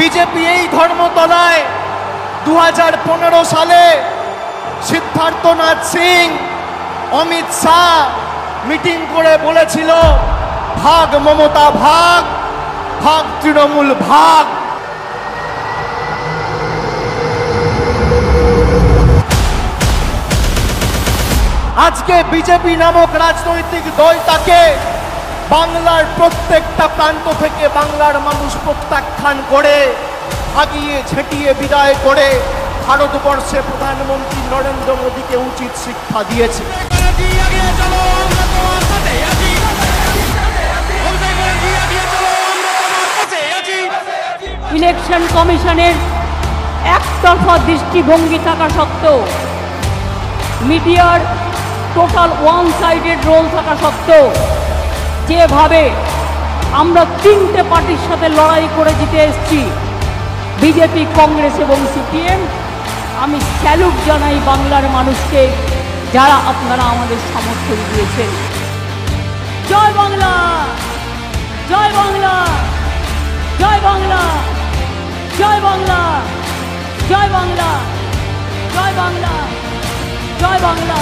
BJP এই ধর্মতলায় 2015 সালে সিদ্ধার্থনাথ সিং, অমিত শাহ মিটিং করে বলেছিল ভাগ মমতা ভাগ, ভাগ তৃণমূল ভাগ। আজকে বিজেপি নামক রাজনৈতিক দলটাকে বাংলার প্রত্যেকটা প্রান্ত থেকে বাংলার মানুষ প্রত্যাখ্যান করে, ভাগিয়ে ঝেঁটিয়ে বিদায় করে ভারতবর্ষে প্রধানমন্ত্রী নরেন্দ্র মোদীকে উচিত শিক্ষা দিয়েছে। ইলেকশন কমিশনের একতরফা দৃষ্টিভঙ্গি থাকা সত্ত্বেও, মিডিয়ার টোটাল ওয়ান সাইডেড রোল থাকা সত্ত্বেও, যেভাবে আমরা তিনটে পার্টির সাথে লড়াই করে জিতে এসেছি, বিজেপি, কংগ্রেস এবং সিপিএম, আমি স্যালুট জানাই বাংলার মানুষকে, যারা আপনারা আমাদের সমর্থন দিয়েছেন। জয় বাংলা, জয় বাংলা, জয় বাংলা, জয় বাংলা, জয় বাংলা, জয় বাংলা, জয় বাংলা।